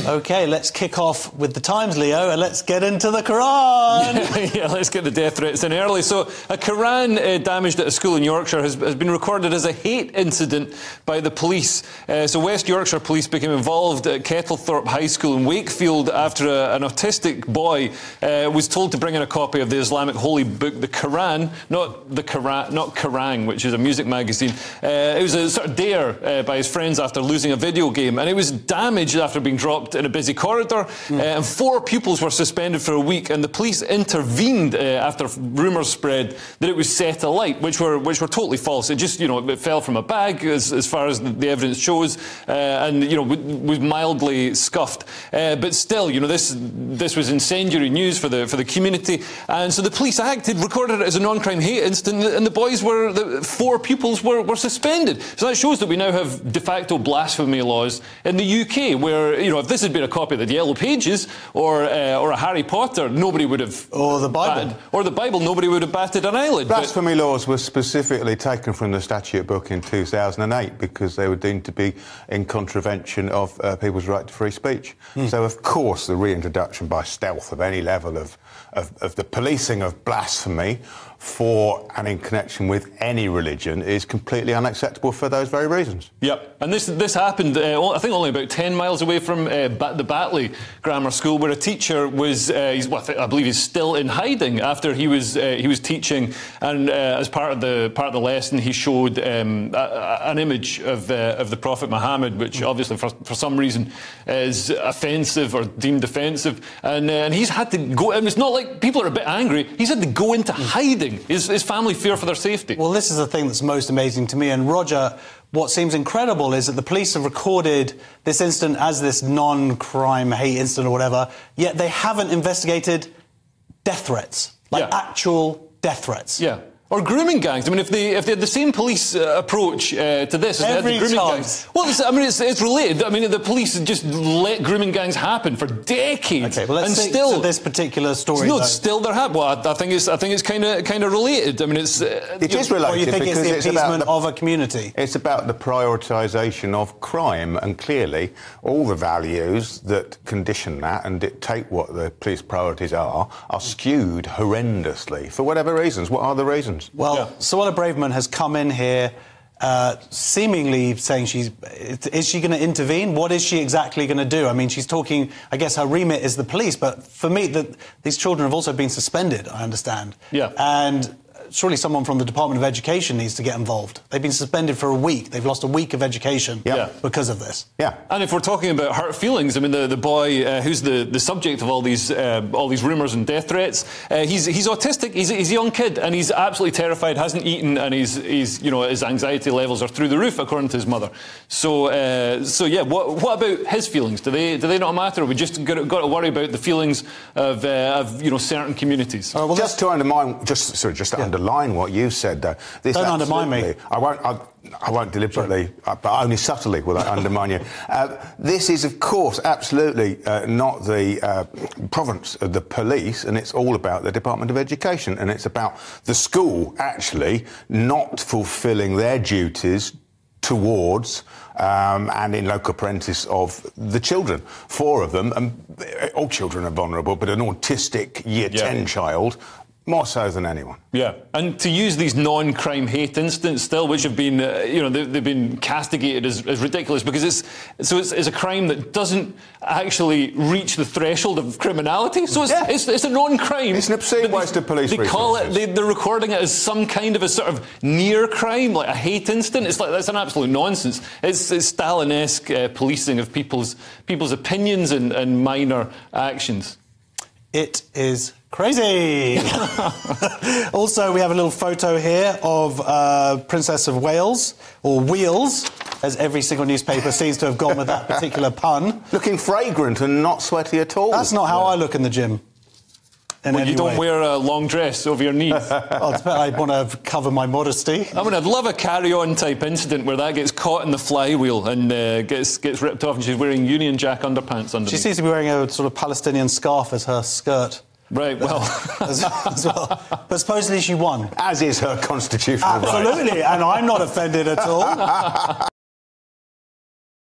OK, let's kick off with the Times, Leo, and let's get into the Quran. Yeah, let's get the death threats in early. So, a Quran damaged at a school in Yorkshire has been recorded as a hate incident by the police. So, West Yorkshire police became involved at Kettlethorpe High School in Wakefield after an autistic boy was told to bring in a copy of the Islamic holy book, the Quran, not Kerrang, which is a music magazine. It was a sort of dare by his friends after losing a video game, and it was damaged after being dropped in a busy corridor. And 4 pupils were suspended for a week, and the police intervened after rumours spread that it was set alight, which were totally false. It just, it fell from a bag, as far as the evidence shows, and was mildly scuffed. But still, this was incendiary news for the community, and so the police acted, recorded it as a non-crime hate incident, and the 4 pupils were suspended. So that shows that we now have de facto blasphemy laws in the UK, where if this had been a copy of the Yellow Pages or a Harry Potter, nobody would have... Or the Bible. Nobody would have batted an eyelid. Blasphemy laws were specifically taken from the statute book in 2008 because they were deemed to be in contravention of people's right to free speech. So, of course, the reintroduction by stealth of any level of the policing of blasphemy for and in connection with any religion is completely unacceptable for those very reasons. Yep, and this happened, I think, only about 10 miles away from the Batley Grammar School, where a teacher was, I believe he's still in hiding after he was teaching, and as part of the lesson, he showed an image of the Prophet Muhammad, which obviously for some reason is offensive or deemed offensive, and he's had to go. And it's not like people are a bit angry. He's had to go into hiding. His family fear for their safety. Well, this is the thing that's most amazing to me. And Roger, what seems incredible is that the police have recorded this incident as this non-crime hate incident or whatever, yet they haven't investigated death threats, actual death threats. Yeah. Or grooming gangs. I mean, if they had the same police approach to this, as they had the grooming gangs. Well, it's related. I mean, the police just let grooming gangs happen for decades. Okay, well, let's stick to this particular story. No, still there have. Well, I think it's kind of related. I mean, it is related. Or you think because it's the appeasement of a community? It's about the prioritisation of crime, and clearly all the values that condition that and dictate what the police priorities are skewed horrendously for whatever reasons. What are the reasons? Well, Suella Braverman has come in here seemingly saying is she going to intervene? What is she exactly going to do? I mean, she's talking, I guess her remit is the police, but for me, these children have also been suspended, I understand. Yeah. And surely someone from the Department of Education needs to get involved. They've been suspended for a week. They've lost a week of education because of this. Yeah. And if we're talking about hurt feelings, I mean, the boy who's the subject of all these rumours and death threats, he's autistic. He's a young kid, and he's absolutely terrified. Hasn't eaten, and his anxiety levels are through the roof, according to his mother. So yeah, what about his feelings? Do they not matter? Or we just got to worry about the feelings of certain communities? Well, just to undermine, underline what you said, though. Don't undermine me. I won't deliberately, but only subtly will I undermine you. This is, of course, absolutely not the province of the police, and it's all about the Department of Education, and it's about the school actually not fulfilling their duties towards and in local apprentice of the children. 4 of them, and all children are vulnerable, but an autistic Year 10 child, more so than anyone. Yeah, and to use these non-crime hate incidents still, which have been, they've been castigated as ridiculous because it's a crime that doesn't actually reach the threshold of criminality. So it's a non-crime. It's an obscene waste of police resources. They call it, they're recording it as some kind of a sort of near crime, like a hate incident. It's like, that's an absolute nonsense. It's Stalin-esque policing of people's opinions and minor actions. It is crazy. Also, we have a little photo here of Princess of Wales, or Wheels, as every single newspaper seems to have gone with that particular pun. Looking fragrant and not sweaty at all. That's not how I look in the gym. Well, you don't wear a long dress over your knees. I want to cover my modesty. I mean, I'd love a carry-on type incident where that gets caught in the flywheel and gets ripped off, and she's wearing Union Jack underpants underneath. She seems to be wearing a sort of Palestinian scarf as her skirt. Right, well... as well. But supposedly she won. As is her constitutional right. Absolutely, and I'm not offended at all.